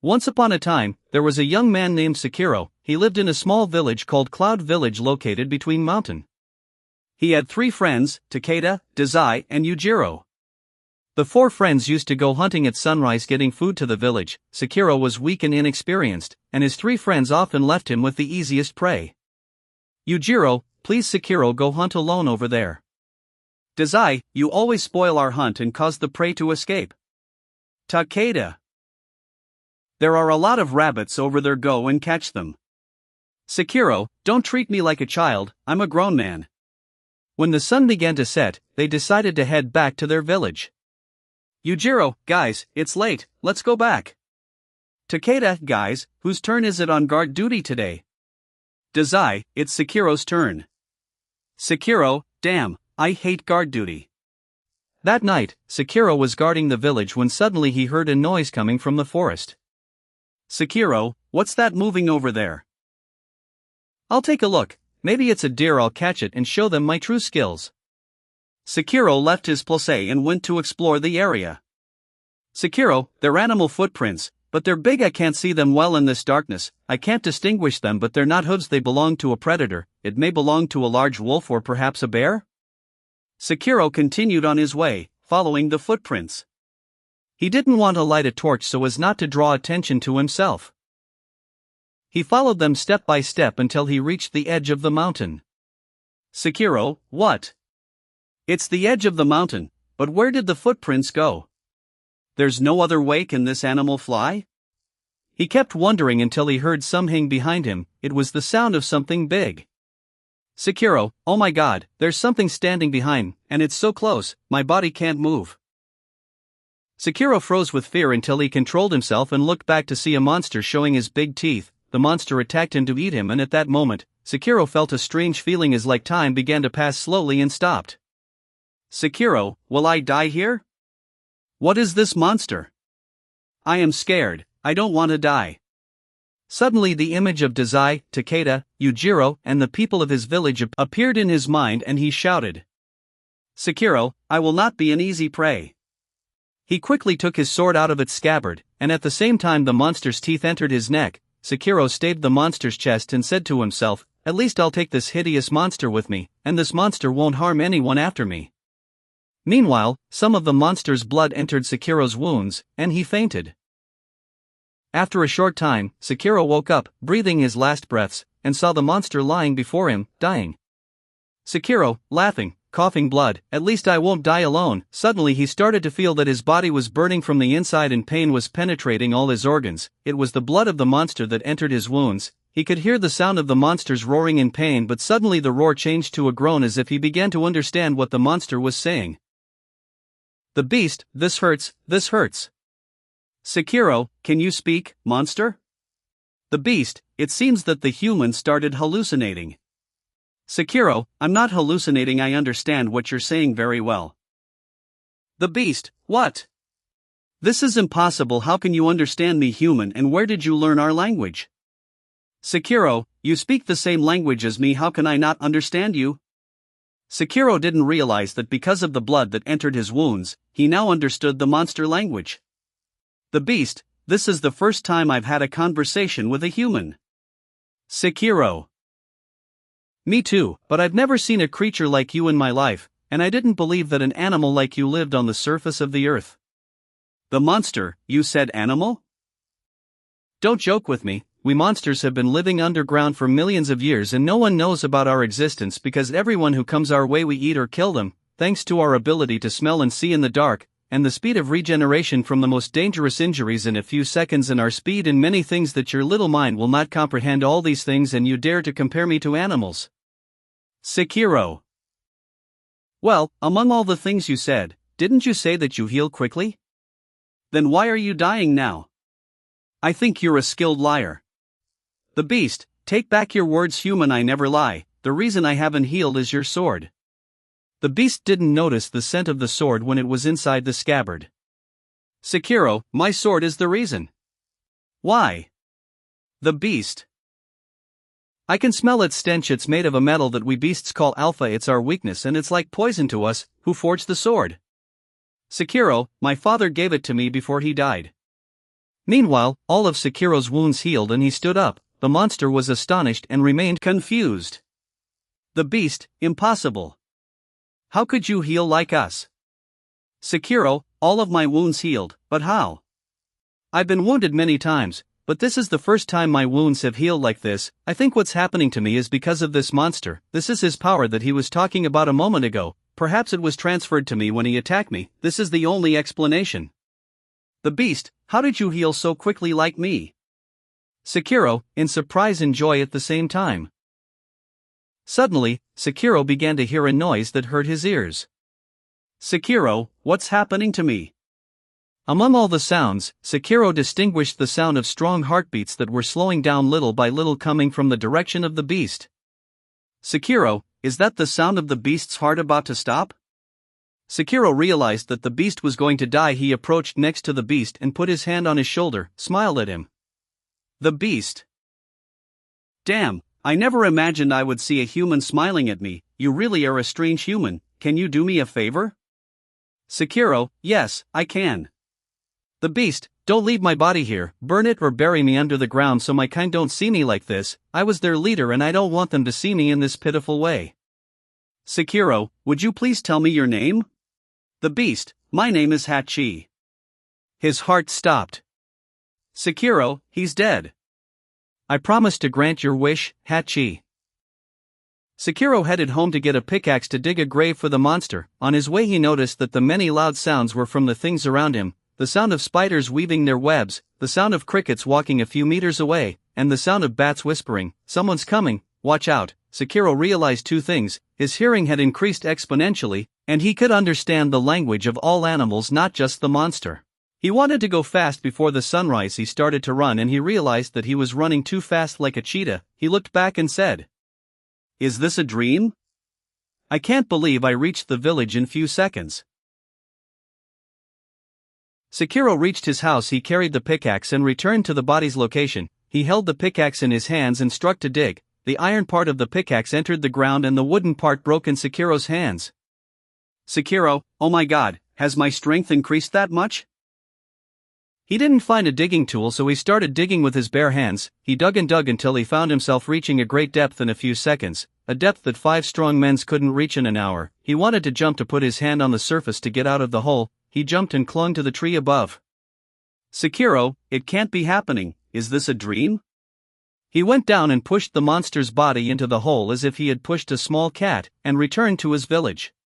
Once upon a time, there was a young man named Sekiro. He lived in a small village called Cloud Village located between mountain. He had 3 friends, Takeda, Dazai, and Yujiro. The 4 friends used to go hunting at sunrise getting food to the village. Sekiro was weak and inexperienced, and his 3 friends often left him with the easiest prey. Yujiro, please Sekiro go hunt alone over there. Dazai, you always spoil our hunt and cause the prey to escape. Takeda. There are a lot of rabbits over there, go and catch them. Sekiro, don't treat me like a child, I'm a grown man. When the sun began to set, they decided to head back to their village. Yujiro, guys, it's late, let's go back. Takeda, guys, whose turn is it on guard duty today? Dazai, it's Sekiro's turn. Sekiro, damn, I hate guard duty. That night, Sekiro was guarding the village when suddenly he heard a noise coming from the forest. Sekiro, what's that moving over there? I'll take a look, maybe it's a deer, I'll catch it and show them my true skills. Sekiro left his place and went to explore the area. Sekiro, they're animal footprints, but they're big, I can't see them well in this darkness, I can't distinguish them, but they're not hooves, they belong to a predator, it may belong to a large wolf or perhaps a bear? Sekiro continued on his way, following the footprints. He didn't want to light a torch so as not to draw attention to himself. He followed them step by step until he reached the edge of the mountain. Sekiro, what? It's the edge of the mountain, but where did the footprints go? There's no other way, can this animal fly? He kept wondering until he heard something behind him. It was the sound of something big. Sekiro, oh my god, there's something standing behind, and it's so close, my body can't move. Sekiro froze with fear until he controlled himself and looked back to see a monster showing his big teeth. The monster attacked him to eat him, and at that moment, Sekiro felt a strange feeling as like time began to pass slowly and stopped. Sekiro, will I die here? What is this monster? I am scared, I don't want to die. Suddenly the image of Dazai, Takeda, Yujiro, and the people of his village appeared in his mind and he shouted. Sekiro, I will not be an easy prey. He quickly took his sword out of its scabbard, and at the same time the monster's teeth entered his neck. Sekiro staved the monster's chest and said to himself, at least I'll take this hideous monster with me, and this monster won't harm anyone after me. Meanwhile, some of the monster's blood entered Sekiro's wounds, and he fainted. After a short time, Sekiro woke up, breathing his last breaths, and saw the monster lying before him, dying. Sekiro, laughing, coughing blood, at least I won't die alone. Suddenly he started to feel that his body was burning from the inside and pain was penetrating all his organs. It was the blood of the monster that entered his wounds. He could hear the sound of the monster's roaring in pain, but suddenly the roar changed to a groan as if he began to understand what the monster was saying. The beast, this hurts, this hurts. Sekiro, can you speak, monster? The beast, it seems that the human started hallucinating. Sekiro, I'm not hallucinating, I understand what you're saying very well. The beast, what? This is impossible, how can you understand me, human, and where did you learn our language? Sekiro, you speak the same language as me, how can I not understand you? Sekiro didn't realize that because of the blood that entered his wounds, he now understood the monster language. The beast, this is the first time I've had a conversation with a human. Sekiro. Me too, but I've never seen a creature like you in my life, and I didn't believe that an animal like you lived on the surface of the earth. The monster, you said animal? Don't joke with me, we monsters have been living underground for millions of years and no one knows about our existence because everyone who comes our way we eat or kill them, thanks to our ability to smell and see in the dark, and the speed of regeneration from the most dangerous injuries in a few seconds and our speed in many things that your little mind will not comprehend all these things and you dare to compare me to animals. Sekiro. Well, among all the things you said, didn't you say that you heal quickly? Then why are you dying now? I think you're a skilled liar. The beast, take back your words, human, I never lie, the reason I haven't healed is your sword. The beast didn't notice the scent of the sword when it was inside the scabbard. Sekiro, my sword is the reason. Why? The beast. I can smell its stench, it's made of a metal that we beasts call alpha, it's our weakness and it's like poison to us. Who forged the sword? Sekiro, my father gave it to me before he died. Meanwhile, all of Sekiro's wounds healed and he stood up. The monster was astonished and remained confused. The beast, impossible. How could you heal like us? Sekiro, all of my wounds healed, but how? I've been wounded many times, but this is the first time my wounds have healed like this. I think what's happening to me is because of this monster. This is his power that he was talking about a moment ago. Perhaps it was transferred to me when he attacked me. This is the only explanation. The beast, how did you heal so quickly like me? Sekiro, in surprise and joy at the same time. Suddenly, Sekiro began to hear a noise that hurt his ears. Sekiro, what's happening to me? Among all the sounds, Sekiro distinguished the sound of strong heartbeats that were slowing down little by little coming from the direction of the beast. Sekiro, is that the sound of the beast's heart about to stop? Sekiro realized that the beast was going to die. He approached next to the beast and put his hand on his shoulder, smiled at him. The beast. Damn, I never imagined I would see a human smiling at me. You really are a strange human. Can you do me a favor? Sekiro, yes, I can. The beast, don't leave my body here. Burn it or bury me under the ground so my kind don't see me like this. I was their leader and I don't want them to see me in this pitiful way. Sekiro, would you please tell me your name? The beast, my name is Hachi. His heart stopped. Sekiro, he's dead. I promise to grant your wish, Hachi. Sekiro headed home to get a pickaxe to dig a grave for the monster. On his way he noticed that the many loud sounds were from the things around him, the sound of spiders weaving their webs, the sound of crickets walking a few meters away, and the sound of bats whispering, "Someone's coming, watch out." Sekiro realized two things: his hearing had increased exponentially, and he could understand the language of all animals, not just the monster. He wanted to go fast before the sunrise. He started to run and he realized that he was running too fast like a cheetah. He looked back and said, "Is this a dream? I can't believe I reached the village in few seconds." Sekiro reached his house. He carried the pickaxe and returned to the body's location. He held the pickaxe in his hands and struck to dig. The iron part of the pickaxe entered the ground and the wooden part broke in Sekiro's hands. Sekiro, oh my god, has my strength increased that much? He didn't find a digging tool, so he started digging with his bare hands. He dug and dug until he found himself reaching a great depth in a few seconds, a depth that 5 strong men couldn't reach in an hour. He wanted to jump to put his hand on the surface to get out of the hole. He jumped and clung to the tree above. Sekiro, it can't be happening. Is this a dream? He went down and pushed the monster's body into the hole as if he had pushed a small cat, and returned to his village.